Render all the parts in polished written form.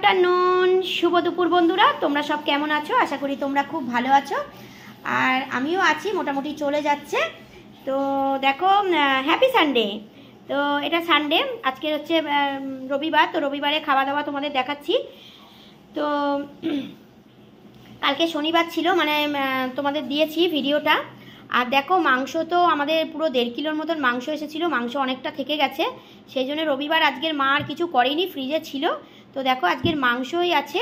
Afternoon, শুভ দুপুর বন্ধুরা। তোমরা সব কেমন আছো? আশা করি তোমরা খুব ভালো আছো, আর আমিও আছি, মোটামুটি চলে যাচ্ছে। তো দেখো, হ্যাপি সানডে। তো এটা সানডে, আজকে হচ্ছে রবিবার। তো রবিবারে খাওয়া দাওয়া তোমাদের দেখাচ্ছি। তো কালকে শনিবার ছিল, মানে তোমাদের দিয়েছি ভিডিওটা। আর দেখো, মাংস তো আমাদের পুরো 1.5 কিলোর মতন মাংস এসেছিলো। মাংস অনেকটা থেকে গেছে, সেই জন্য রবিবার আজকের মা আর কিছু করেনি, ফ্রিজে ছিল। তো দেখো, আজকের মাংসই আছে।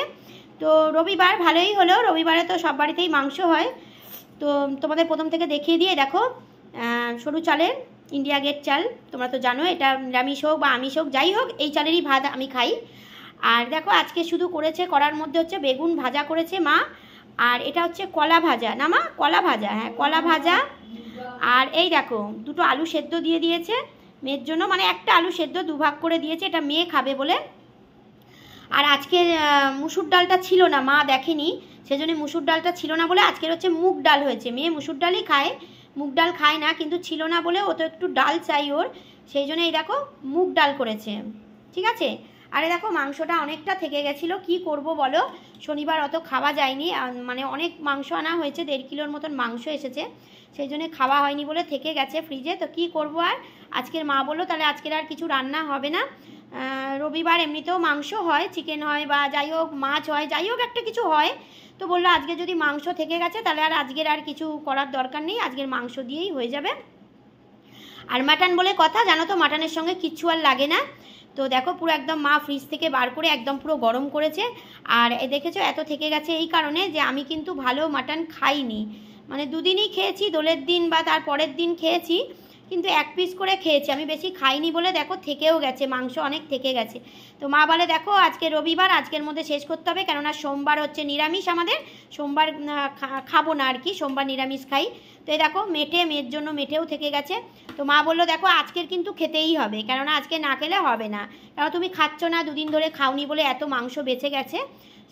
তো রবিবার ভালোই হলো, রবিবারে তো সব বাড়িতেই মাংস হয়। তো তোমাদের প্রথম থেকে দেখিয়ে দিয়ে, দেখো সরু চালের ইন্ডিয়া গেট চাল, তোমরা তো জানো এটা নিরামিষ হোক বা আমিষ হোক, যাই হোক এই চালেরই ভাত আমি খাই। আর দেখো, আজকে শুধু করেছে, করার মধ্যে হচ্ছে বেগুন ভাজা করেছে মা, আর এটা হচ্ছে কলা ভাজা, না মা কলা ভাজা, হ্যাঁ কলা ভাজা। আর এই দেখো, দুটো আলু সেদ্ধ দিয়ে দিয়েছে মেয়ের জন্য, মানে একটা আলু সেদ্ধ দুভাগ করে দিয়েছে, এটা মেয়ে খাবে বলে। আর আজকে মুসুর ডালটা ছিল না, মা দেখেনি, সেজন্য মুসুর ডালটা ছিল না বলে আজকের হচ্ছে মুগ ডাল হয়েছে। মেয়ে মুসুর ডালই খায়, মুগ ডাল খায় না, কিন্তু ছিল না বলে ও তো একটু ডাল চাই ওর, সেই জন্য এই দেখো মুগ ডাল করেছে, ঠিক আছে। আরে দেখো, মাংসটা অনেকটা থেকে গেছিলো, কি করব বলো, শনিবার অত খাওয়া যায়নি, মানে অনেক মাংস আনা হয়েছে, 1.5 কিলোর মতন মাংস এসেছে, সেই জন্য খাওয়া হয়নি বলে থেকে গেছে ফ্রিজে। তো কি করব, আর আজকের মা বললো তাহলে আজকের আর কিছু রান্না হবে না, রবিবার এমনিতেও মাংস হয়, চিকেন হয় বা যাই হোক মাছ হয়, যাই হোক একটা কিছু হয়। তো বললো আজকে যদি মাংস থেকে গেছে তাহলে আর আজকের আর কিছু করার দরকার নেই, আজকের মাংস দিয়েই হয়ে যাবে। আর মাটন বলে কথা, জানো তো মাটনের সঙ্গে কিচ্ছু আর লাগে না। তো দেখো, পুরো একদম মা ফ্রিজ থেকে বার করে একদম পুরো গরম করেছে। আর দেখেছো এত থেকে গেছে এই কারণে যে আমি কিন্তু ভালো মাটন খাইনি, মানে দুদিনই খেয়েছি, দোলের দিন বা তার পরের দিন খেয়েছি, কিন্তু 1 পিস করে খেয়েছি, আমি বেশি খাইনি বলে দেখো থেকেও গেছে, মাংস অনেক থেকে গেছে। তো মা বলে দেখো আজকে রবিবার, আজকের মধ্যে শেষ করতে হবে, কেননা সোমবার হচ্ছে নিরামিষ আমাদের, সোমবার খাবো না আর কি, সোমবার নিরামিষ খাই। তো এই দেখো মেয়ের জন্য মেটেও থেকে গেছে। তো মা বললো দেখো আজকের কিন্তু খেতেই হবে, কেননা আজকে না খেলে হবে না, কারণ তুমি খাচ্ছ না, দুদিন ধরে খাওনি বলে এত মাংস বেঁচে গেছে,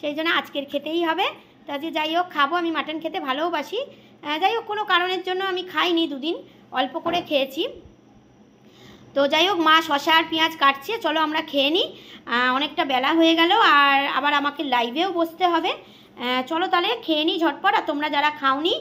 সেই জন্য আজকের খেতেই হবে। তো আজকে যাই হোক খাবো, আমি মাটন খেতে ভালোবাসি, যাই হোক কোনো কারণের জন্য আমি খাইনি, দুদিন অল্প করে খেয়েছি। তো যাই হোক, মা শসা আর পেঁয়াজ কাটছে, চলো আমরা খেয়ে নিই, অনেকটা বেলা হয়ে গেল, আর আবার আমাকে লাইভেও বসতে হবে। চলো তাহলে খেয়ে নিই ঝটপট, আর তোমরা যারা খাওনি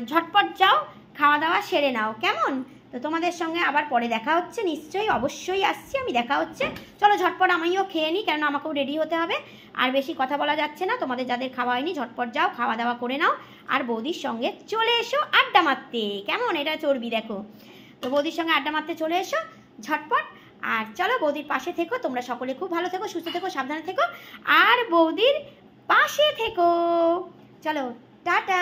ঝটপট যাও খাওয়া দাওয়া সেরে নাও, কেমন? তো তোমাদের সঙ্গে আবার পরে দেখা হচ্ছে, নিশ্চয়ই অবশ্যই আসছি আমি, দেখা হচ্ছে। চলো ঝটপট আমিও খেয়ে নিই, কেননা আমাকেও রেডি হতে হবে, আর বেশি কথা বলা যাচ্ছে না। তোমাদের যাদের খাওয়া হয়নি ঝটপট যাও খাওয়া দাওয়া করে নাও, আর বৌদির সঙ্গে চলে এসো আড্ডা মারতে, কেমন? এটা চর্বি দেখো। তো বৌদির সঙ্গে আড্ডা মারতে চলে এসো ঝটপট, আর চলো বৌদির পাশে থেকো, তোমরা সকলে খুব ভালো থেকো, সুস্থ থেকো, সাবধানে থেকো, আর বৌদির পাশে থেকো। চলো টাটা।